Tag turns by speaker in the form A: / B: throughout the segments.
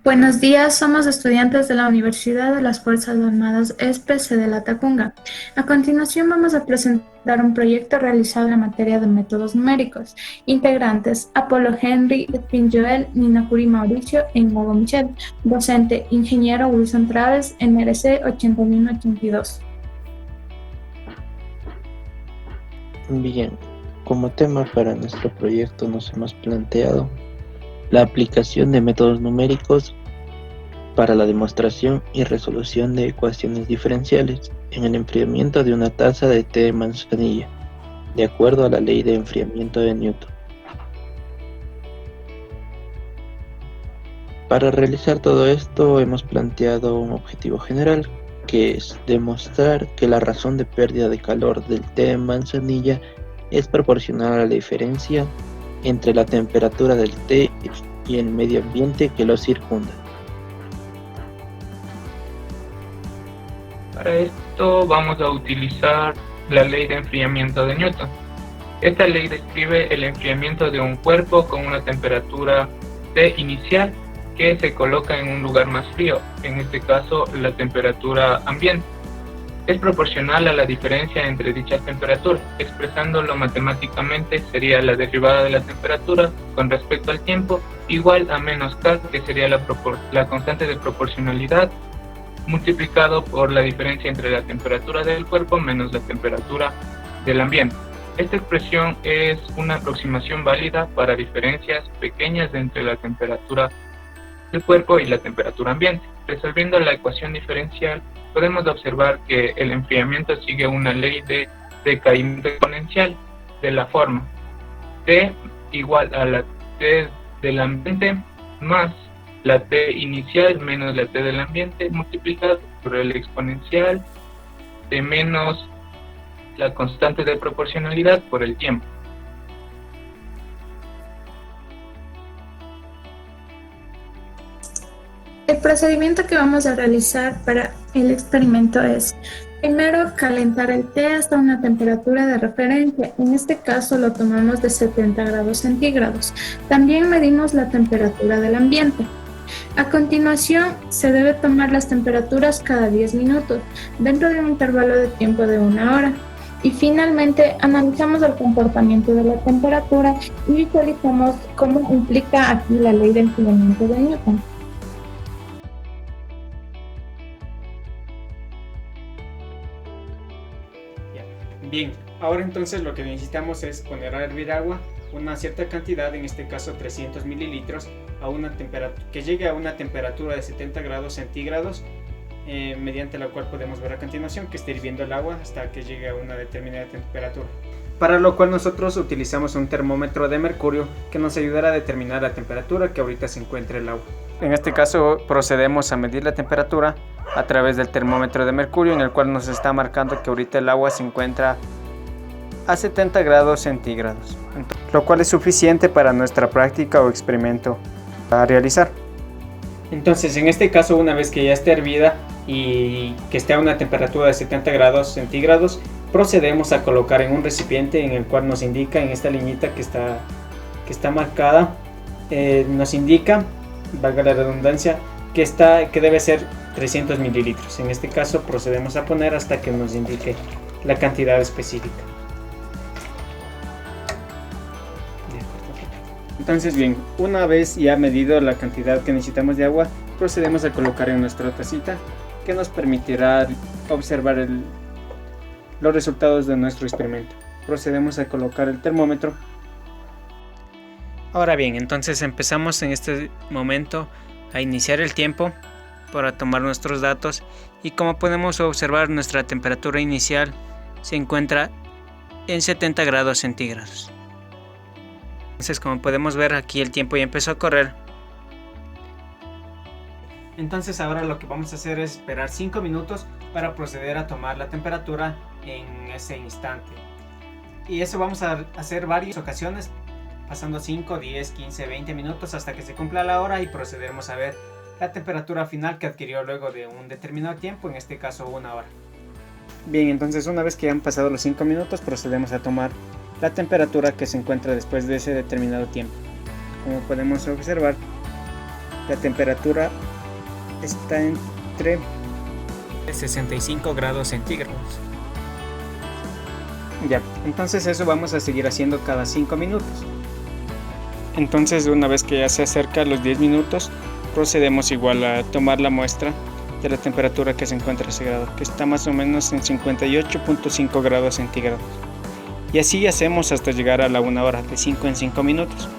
A: Buenos días, somos estudiantes de la Universidad de las Fuerzas Armadas ESPE de La Tacunga. A continuación vamos a presentar un proyecto realizado en la materia de métodos numéricos. Integrantes: Apolo Henry, Edwin Joel, Nina Curi Mauricio e Inago Michel. Docente: Ingeniero Wilson Traves, NRC 8182.
B: Bien, como tema para nuestro proyecto nos hemos planteado la aplicación de métodos numéricos para la demostración y resolución de ecuaciones diferenciales en el enfriamiento de una taza de té de manzanilla, de acuerdo a la ley de enfriamiento de Newton. Para realizar todo esto hemos planteado un objetivo general, que es demostrar que la razón de pérdida de calor del té de manzanilla es proporcional a la diferencia entre la temperatura del té y el medio ambiente que lo circunda.
C: Para esto vamos a utilizar la ley de enfriamiento de Newton. Esta ley describe el enfriamiento de un cuerpo con una temperatura T inicial que se coloca en un lugar más frío, en este caso la temperatura ambiente. Es proporcional a la diferencia entre dichas temperaturas. Expresándolo matemáticamente sería la derivada de la temperatura con respecto al tiempo igual a menos K, que sería la constante de proporcionalidad, multiplicado por la diferencia entre la temperatura del cuerpo menos la temperatura del ambiente. Esta expresión es una aproximación válida para diferencias pequeñas entre la temperatura del cuerpo y la temperatura ambiente. Resolviendo la ecuación diferencial, podemos observar que el enfriamiento sigue una ley de decaimiento exponencial de la forma T igual a la T del ambiente más la T inicial menos la T del ambiente multiplicado por el exponencial de menos la constante de proporcionalidad por el tiempo.
A: El procedimiento que vamos a realizar para el experimento es: primero, calentar el té hasta una temperatura de referencia. En este caso lo tomamos de 70 grados centígrados. También medimos la temperatura del ambiente. A continuación, se debe tomar las temperaturas cada 10 minutos, dentro de un intervalo de tiempo de 1 hora. Y finalmente, analizamos el comportamiento de la temperatura y visualizamos cómo implica aquí la ley del enfriamiento de Newton.
D: Bien, ahora entonces lo que necesitamos es poner a hervir agua, una cierta cantidad, en este caso 300 mililitros, a una que llegue a una temperatura de 70 grados centígrados, mediante la cual podemos ver a continuación que está hirviendo el agua hasta que llegue a una determinada temperatura. Para lo cual nosotros utilizamos un termómetro de mercurio que nos ayudará a determinar la temperatura que ahorita se encuentra el agua. En este caso procedemos a medir la temperatura a través del termómetro de mercurio, en el cual nos está marcando que ahorita el agua se encuentra a 70 grados centígrados, lo cual es suficiente para nuestra práctica o experimento a realizar. Entonces, en este caso, una vez que ya esté hervida y que esté a una temperatura de 70 grados centígrados, procedemos a colocar en un recipiente en el cual nos indica en esta liñita que está marcada, nos indica, valga la redundancia, que debe ser 300 mililitros. En este caso procedemos a poner hasta que nos indique la cantidad específica. Entonces bien, una vez ya medido la cantidad que necesitamos de agua, procedemos a colocar en nuestra tacita, que nos permitirá observar los resultados de nuestro experimento. Procedemos a colocar el termómetro. Ahora bien, entonces empezamos en este momento a iniciar el tiempo para tomar nuestros datos, y como podemos observar, nuestra temperatura inicial se encuentra en 70 grados centígrados. Entonces, como podemos ver, aquí el tiempo ya empezó a correr. Entonces ahora lo que vamos a hacer es esperar 5 minutos para proceder a tomar la temperatura en ese instante. Y eso vamos a hacer varias ocasiones, pasando 5, 10, 15, 20 minutos hasta que se cumpla la hora, y procederemos a ver la temperatura final que adquirió luego de un determinado tiempo, en este caso 1 hora. Bien, entonces una vez que han pasado los 5 minutos, procedemos a tomar la temperatura que se encuentra después de ese determinado tiempo. Como podemos observar, la temperatura está entre 65 grados centígrados. Ya, entonces eso vamos a seguir haciendo cada 5 minutos. Entonces, una vez que ya se acerca a los 10 minutos, procedemos igual a tomar la muestra de la temperatura que se encuentra ese grado, que está más o menos en 58.5 grados centígrados. Y así hacemos hasta llegar a la 1 hora, de 5 en 5 minutos.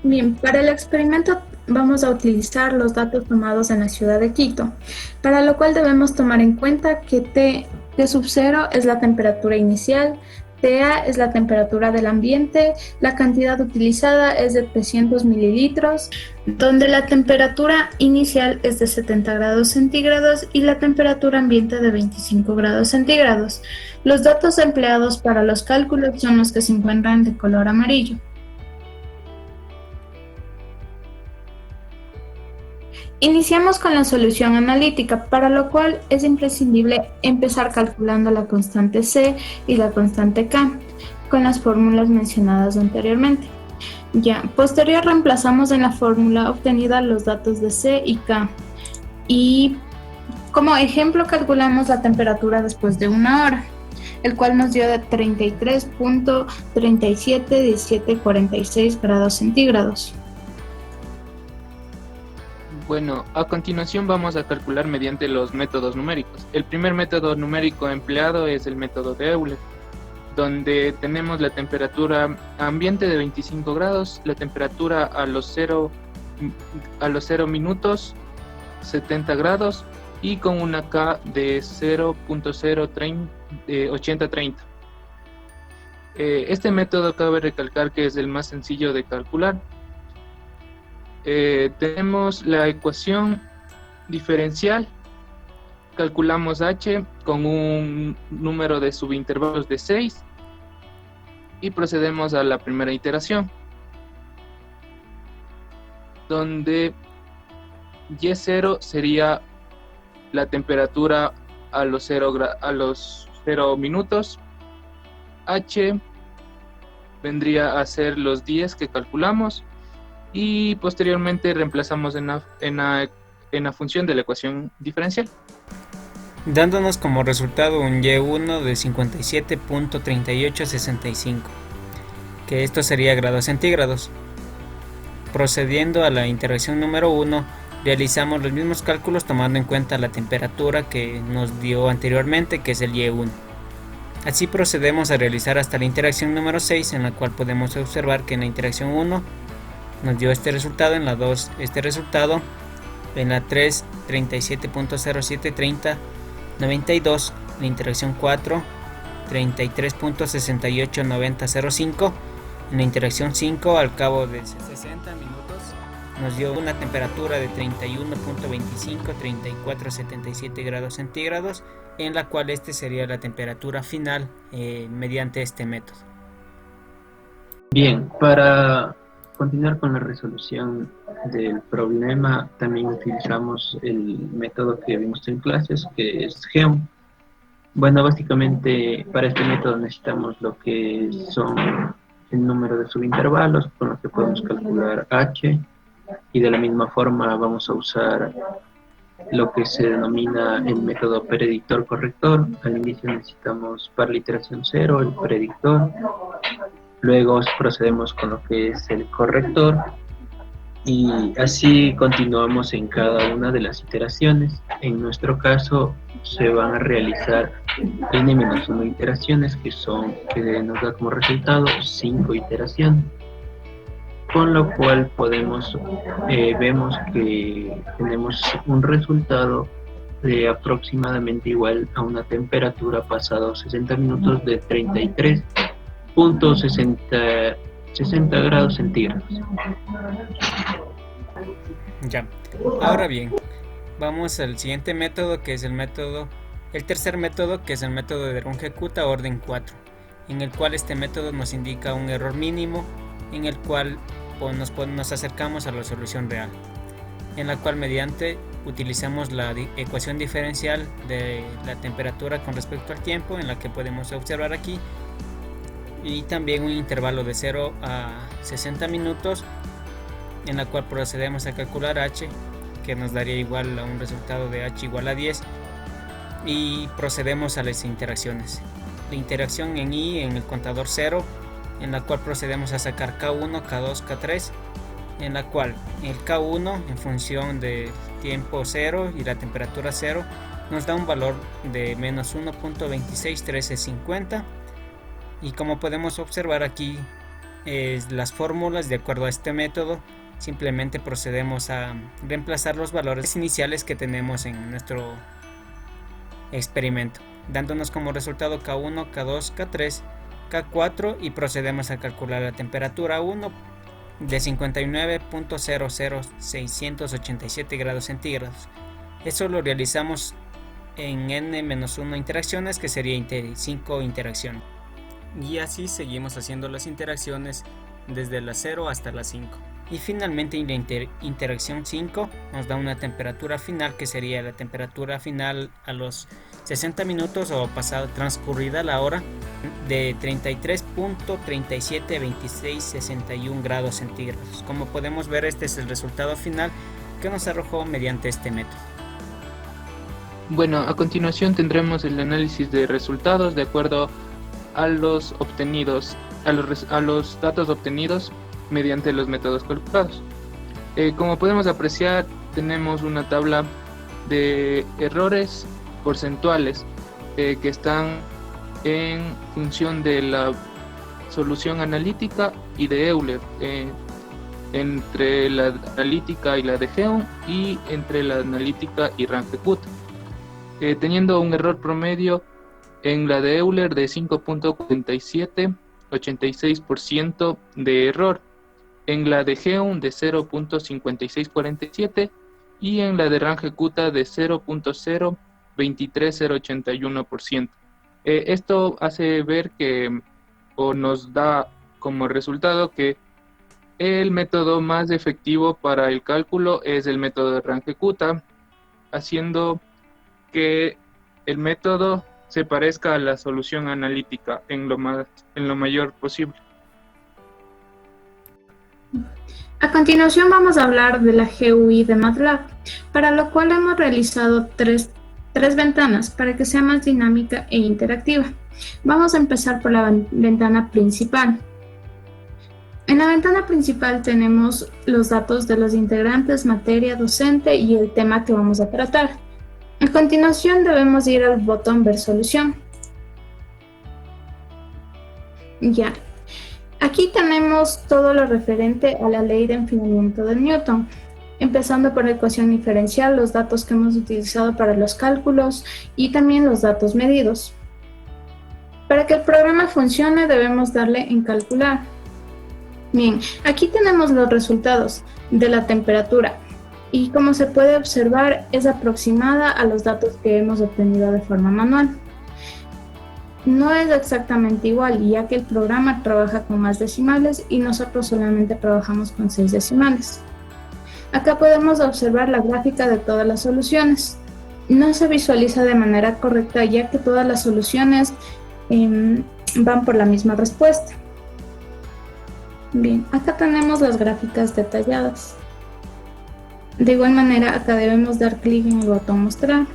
A: Bien, para el experimento vamos a utilizar los datos tomados en la ciudad de Quito, para lo cual debemos tomar en cuenta que T sub 0 es la temperatura inicial, TA es la temperatura del ambiente, la cantidad utilizada es de 300 mililitros, donde la temperatura inicial es de 70 grados centígrados y la temperatura ambiente de 25 grados centígrados. Los datos empleados para los cálculos son los que se encuentran de color amarillo. Iniciamos con la solución analítica, para lo cual es imprescindible empezar calculando la constante C y la constante K con las fórmulas mencionadas anteriormente. Posterior reemplazamos en la fórmula obtenida los datos de C y K y como ejemplo calculamos la temperatura después de 1 hora, el cual nos dio de 33.371746 grados centígrados.
C: Bueno, a continuación vamos a calcular mediante los métodos numéricos. El primer método numérico empleado es el método de Euler, donde tenemos la temperatura ambiente de 25 grados, la temperatura a los 0 minutos 70 grados y con una K de 0.08030. Este método cabe recalcar que es el más sencillo de calcular. Tenemos la ecuación diferencial, calculamos H con un número de subintervalos de 6 y procedemos a la primera iteración, donde Y0 sería la temperatura a los 0 minutos, H vendría a ser los 10 que calculamos, y posteriormente reemplazamos en la función de la ecuación diferencial,
D: dándonos como resultado un Y1 de 57.3865, que esto sería grados centígrados. Procediendo a la interacción número 1, realizamos los mismos cálculos tomando en cuenta la temperatura que nos dio anteriormente, que es el Y1. Así procedemos a realizar hasta la interacción número 6, en la cual podemos observar que en la interacción 1 nos dio este resultado, en la 2 este resultado, en la 3 37.073092, la interacción 4 33.689005, en la interacción 5 al cabo de 60 minutos nos dio una temperatura de 31.25-3477 grados centígrados, en la cual este sería la temperatura final mediante este método.
B: Bien, para continuar con la resolución del problema, también utilizamos el método que vimos en clases, que es GEOM. Bueno, básicamente para este método necesitamos lo que son el número de subintervalos, con lo que podemos calcular H, y de la misma forma vamos a usar lo que se denomina el método predictor-corrector. Al inicio necesitamos para la iteración 0 el predictor, luego procedemos con lo que es el corrector y así continuamos en cada una de las iteraciones. En nuestro caso se van a realizar n-1 iteraciones, que nos da como resultado 5 iteraciones. con lo cual vemos que tenemos un resultado de aproximadamente igual a una temperatura pasados 60 minutos de 33.60 grados centígrados.
D: Ya. Ahora bien, vamos al siguiente método, que es el tercer método, que es el método de Runge-Kutta orden 4, en el cual este método nos indica un error mínimo, en el cual nos acercamos a la solución real, en la cual mediante utilizamos la ecuación diferencial de la temperatura con respecto al tiempo, en la que podemos observar aquí, y también un intervalo de 0 a 60 minutos, en la cual procedemos a calcular h, que nos daría igual a un resultado de h igual a 10, y procedemos a las interacciones. La interacción en i en el contador 0, en la cual procedemos a sacar K1, K2, K3, en la cual el K1 en función del tiempo 0 y la temperatura 0 nos da un valor de menos 1.261350, y como podemos observar aquí, las fórmulas de acuerdo a este método, simplemente procedemos a reemplazar los valores iniciales que tenemos en nuestro experimento, dándonos como resultado K1, K2, K3, K4, y procedemos a calcular la temperatura 1 de 59.00687 grados centígrados. Eso lo realizamos en n-1 interacciones, que sería 5 interacciones. Y así seguimos haciendo las interacciones desde la 0 hasta la 5. Y finalmente en la interacción 5 nos da una temperatura final, que sería la temperatura final a los 60 minutos o transcurrida la hora, de 33.372661 grados centígrados. Como podemos ver, este es el resultado final que nos arrojó mediante este método.
C: Bueno, a continuación tendremos el análisis de resultados de acuerdo a los datos obtenidos mediante los métodos calculados. Como podemos apreciar, tenemos una tabla de errores porcentuales que están en función de la solución analítica y de Euler, entre la analítica y la de Geum, y entre la analítica y Runge-Kutta, teniendo un error promedio en la de Euler de 5.47, 86% de error, en la de Geum de 0.5647 y en la de Runge-Kutta de 0.023081%. Esto hace ver nos da como resultado que el método más efectivo para el cálculo es el método de Runge-Kutta, haciendo que el método se parezca a la solución analítica en lo mayor posible.
A: A continuación vamos a hablar de la GUI de MATLAB, para lo cual hemos realizado tres ventanas para que sea más dinámica e interactiva. Vamos a empezar por la ventana principal. En la ventana principal tenemos los datos de los integrantes, materia, docente y el tema que vamos a tratar. A continuación debemos ir al botón Ver solución. Ya. Aquí tenemos todo lo referente a la ley de enfriamiento de Newton, empezando por la ecuación diferencial, los datos que hemos utilizado para los cálculos y también los datos medidos. Para que el programa funcione debemos darle en calcular. Bien, aquí tenemos los resultados de la temperatura y como se puede observar es aproximada a los datos que hemos obtenido de forma manual. No es exactamente igual, ya que el programa trabaja con más decimales y nosotros solamente trabajamos con 6 decimales. Acá podemos observar la gráfica de todas las soluciones. No se visualiza de manera correcta, ya que todas las soluciones van por la misma respuesta. Bien, acá tenemos las gráficas detalladas. De igual manera, acá debemos dar clic en el botón Mostrar,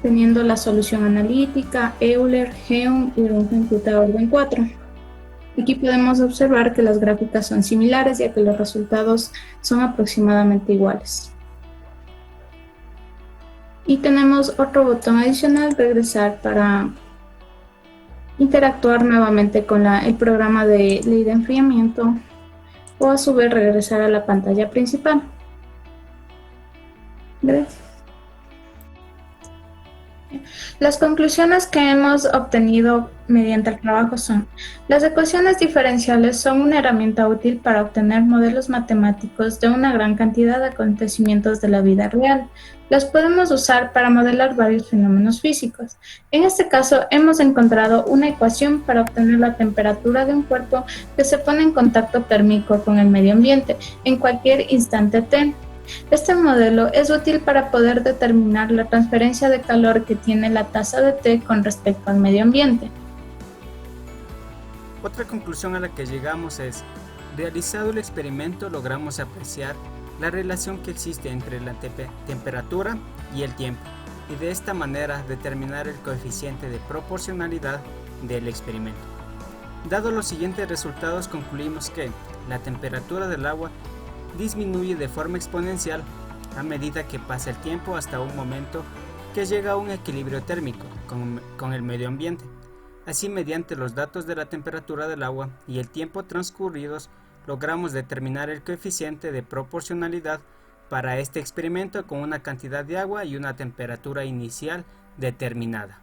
A: teniendo la solución analítica, Euler, Geum y Runge-Kutta orden 4. Aquí podemos observar que las gráficas son similares, ya que los resultados son aproximadamente iguales. Y tenemos otro botón adicional, regresar, para interactuar nuevamente con el programa de ley de enfriamiento o a su vez regresar a la pantalla principal. Gracias. Las conclusiones que hemos obtenido mediante el trabajo son: las ecuaciones diferenciales son una herramienta útil para obtener modelos matemáticos de una gran cantidad de acontecimientos de la vida real. Las podemos usar para modelar varios fenómenos físicos. En este caso, hemos encontrado una ecuación para obtener la temperatura de un cuerpo que se pone en contacto térmico con el medio ambiente en cualquier instante t. Este modelo es útil para poder determinar la transferencia de calor que tiene la tasa de T con respecto al medio ambiente.
D: Otra conclusión a la que llegamos es: realizado el experimento logramos apreciar la relación que existe entre la temperatura y el tiempo, y de esta manera determinar el coeficiente de proporcionalidad del experimento. Dado los siguientes resultados, concluimos que la temperatura del agua disminuye de forma exponencial a medida que pasa el tiempo hasta un momento que llega a un equilibrio térmico con el medio ambiente. Así, mediante los datos de la temperatura del agua y el tiempo transcurridos, logramos determinar el coeficiente de proporcionalidad para este experimento con una cantidad de agua y una temperatura inicial determinada.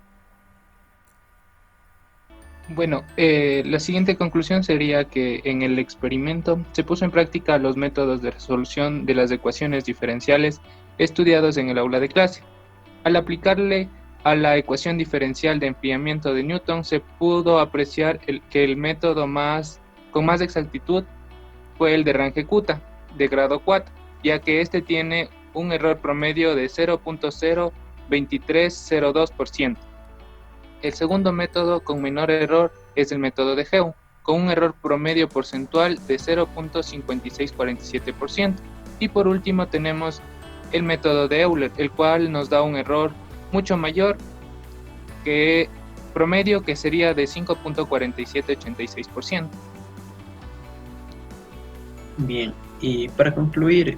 C: Bueno, la siguiente conclusión sería que en el experimento se puso en práctica los métodos de resolución de las ecuaciones diferenciales estudiados en el aula de clase. Al aplicarle a la ecuación diferencial de enfriamiento de Newton, se pudo apreciar que el método con más exactitud fue el de Runge-Kutta, de grado 4, ya que este tiene un error promedio de 0.02302%. El segundo método con menor error es el método de Heu, con un error promedio porcentual de 0.5647%. Y por último tenemos el método de Euler, el cual nos da un error mucho mayor que promedio, que sería de 5.4786%.
B: Bien, y para concluir,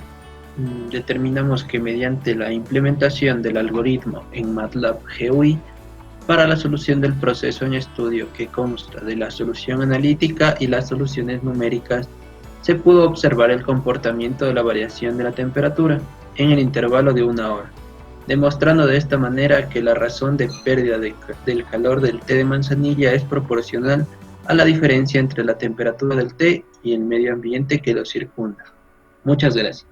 B: determinamos que mediante la implementación del algoritmo en MATLAB GUI, para la solución del proceso en estudio, que consta de la solución analítica y las soluciones numéricas, se pudo observar el comportamiento de la variación de la temperatura en el intervalo de 1 hora, demostrando de esta manera que la razón de pérdida del calor del té de manzanilla es proporcional a la diferencia entre la temperatura del té y el medio ambiente que lo circunda. Muchas gracias.